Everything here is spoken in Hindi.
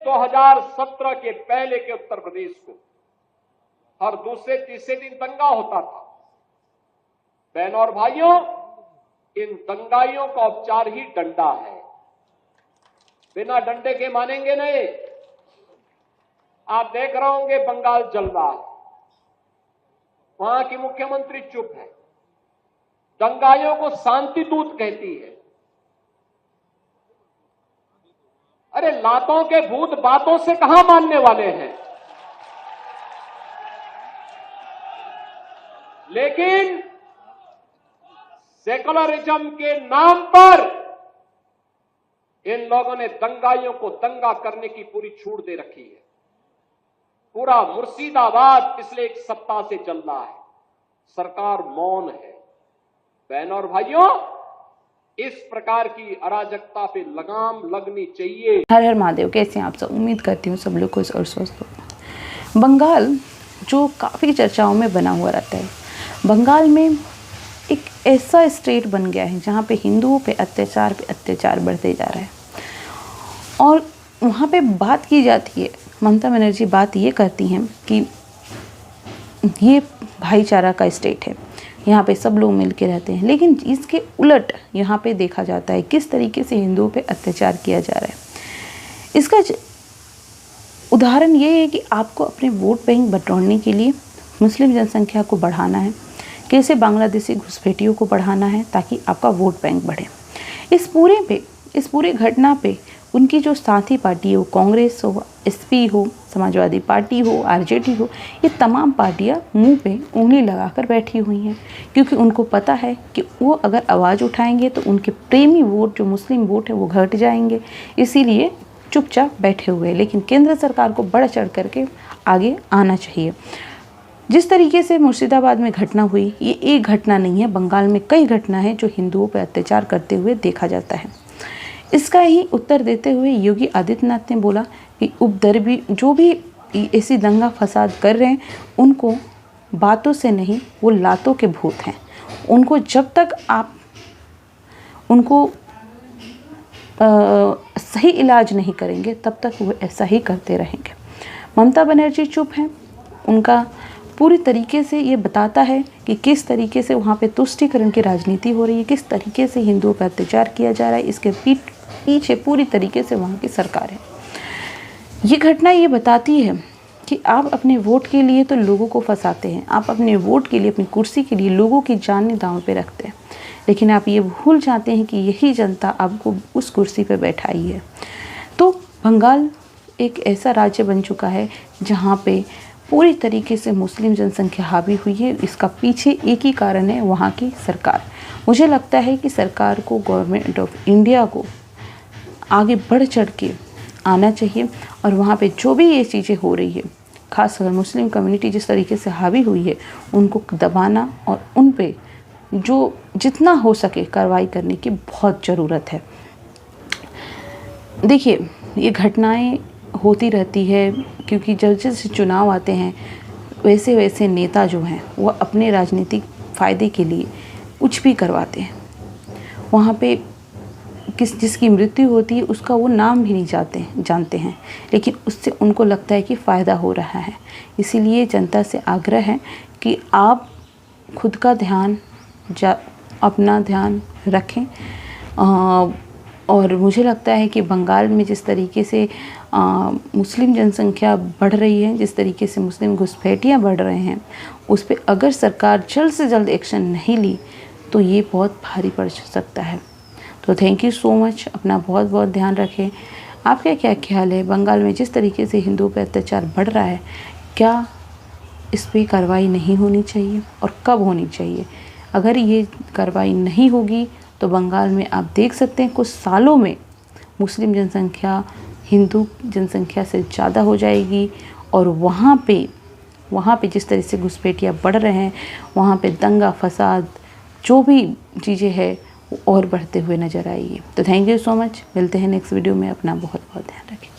2017 के पहले के उत्तर प्रदेश को हर दूसरे तीसरे दिन दंगा होता था। बहनों और भाइयों, इन दंगाइयों का उपचार ही डंडा है। बिना डंडे के मानेंगे नहीं। आप देख रहे होंगे बंगाल जल रहा है, वहां की मुख्यमंत्री चुप है, दंगाइयों को शांति दूत कहती है। अरे लातों के भूत बातों से कहां मानने वाले हैं। लेकिन सेकुलरिज्म के नाम पर इन लोगों ने दंगाइयों को दंगा करने की पूरी छूट दे रखी है। पूरा मुर्शिदाबाद पिछले एक सप्ताह से चल रहा है, सरकार मौन है। बहनों और भाइयों, इस प्रकार की अराजकता पे लगाम लगनी चाहिए। हर हर महादेव। कैसे हैं आप सब? उम्मीद करती हूँ सब लोग खुश और स्वस्थ हो। बंगाल जो काफ़ी चर्चाओं में बना हुआ रहता है, बंगाल में एक ऐसा स्टेट बन गया है जहाँ पे हिंदुओं पे अत्याचार बढ़ते जा रहा है। और वहाँ पे बात की जाती है, ममता बनर्जी बात ये करती हैं कि ये भाईचारा का स्टेट है, यहाँ पे सब लोग मिल के रहते हैं। लेकिन इसके उलट यहाँ पे देखा जाता है किस तरीके से हिंदुओं पे अत्याचार किया जा रहा है। इसका उदाहरण ये है कि आपको अपने वोट बैंक बटोरने के लिए मुस्लिम जनसंख्या को बढ़ाना है, कैसे बांग्लादेशी घुसपैठियों को बढ़ाना है ताकि आपका वोट बैंक बढ़े। इस पूरे घटना पे उनकी जो साथी पार्टी हो, कांग्रेस हो, एसपी हो, समाजवादी पार्टी हो, आरजेडी हो, ये तमाम पार्टियां मुंह पे उंगली लगाकर बैठी हुई हैं, क्योंकि उनको पता है कि वो अगर आवाज़ उठाएंगे तो उनके प्रेमी वोट, जो मुस्लिम वोट है, वो घट जाएंगे। इसीलिए चुपचाप बैठे हुए हैं। लेकिन केंद्र सरकार को बढ़ चढ़ करके आगे आना चाहिए। जिस तरीके से मुर्शिदाबाद में घटना हुई, ये एक घटना नहीं है, बंगाल में कई घटना है जो हिंदुओं पर अत्याचार करते हुए देखा जाता है। इसका ही उत्तर देते हुए योगी आदित्यनाथ ने बोला कि उपद्रवी जो भी ऐसी दंगा फसाद कर रहे हैं, उनको बातों से नहीं, वो लातों के भूत हैं। उनको जब तक आप उनको सही इलाज नहीं करेंगे तब तक वो ऐसा ही करते रहेंगे। ममता बनर्जी चुप हैं। उनका पूरी तरीके से ये बताता है कि किस तरीके से वहाँ पे तुष्टीकरण की राजनीति हो रही है, किस तरीके से हिंदुओं पर अत्याचार किया जा रहा है। इसके पीछे पूरी तरीके से वहाँ की सरकार है। ये घटना ये बताती है कि आप अपने वोट के लिए तो लोगों को फंसाते हैं, आप अपने वोट के लिए, अपनी कुर्सी के लिए लोगों की जान दांव पे रखते हैं, लेकिन आप ये भूल जाते हैं कि यही जनता आपको उस कुर्सी पे बैठाई है। तो बंगाल एक ऐसा राज्य बन चुका है जहाँ पे पूरी तरीके से मुस्लिम जनसंख्या हावी हुई है। इसका पीछे एक ही कारण है, वहाँ की सरकार। मुझे लगता है कि सरकार को, गवर्नमेंट ऑफ इंडिया को आगे बढ़ चढ़ के आना चाहिए और वहाँ पे जो भी ये चीज़ें हो रही है, खासकर मुस्लिम कम्युनिटी जिस तरीके से हावी हुई है, उनको दबाना और उन पे जो जितना हो सके कार्रवाई करने की बहुत ज़रूरत है। देखिए, ये घटनाएं होती रहती है क्योंकि जब जैसे चुनाव आते हैं वैसे वैसे नेता जो हैं वो अपने राजनीतिक फ़ायदे के लिए कुछ भी करवाते हैं। वहाँ पे जिसकी मृत्यु होती है उसका वो नाम भी नहीं जानते हैं, लेकिन उससे उनको लगता है कि फ़ायदा हो रहा है। इसीलिए जनता से आग्रह है कि आप खुद का ध्यान अपना ध्यान रखें। और मुझे लगता है कि बंगाल में जिस तरीके से मुस्लिम जनसंख्या बढ़ रही है, जिस तरीके से मुस्लिम घुसपैठियाँ बढ़ रहे हैं, उस पर अगर सरकार जल्द से जल्द एक्शन नहीं ली तो ये बहुत भारी पड़ सकता है। तो थैंक यू सो मच। अपना बहुत बहुत ध्यान रखें। आपका क्या ख्याल है, बंगाल में जिस तरीके से हिंदुओं पर अत्याचार बढ़ रहा है, क्या इस पर कार्रवाई नहीं होनी चाहिए और कब होनी चाहिए? अगर ये कार्रवाई नहीं होगी तो बंगाल में आप देख सकते हैं कुछ सालों में मुस्लिम जनसंख्या हिंदू जनसंख्या से ज़्यादा हो जाएगी और वहाँ पे जिस तरह से घुसपैठियाँ बढ़ रहे हैं, वहाँ पे दंगा फसाद जो भी चीज़ें हैं वो और बढ़ते हुए नज़र आएगी। तो थैंक यू सो मच। मिलते हैं नेक्स्ट वीडियो में। अपना बहुत बहुत ध्यान रखें।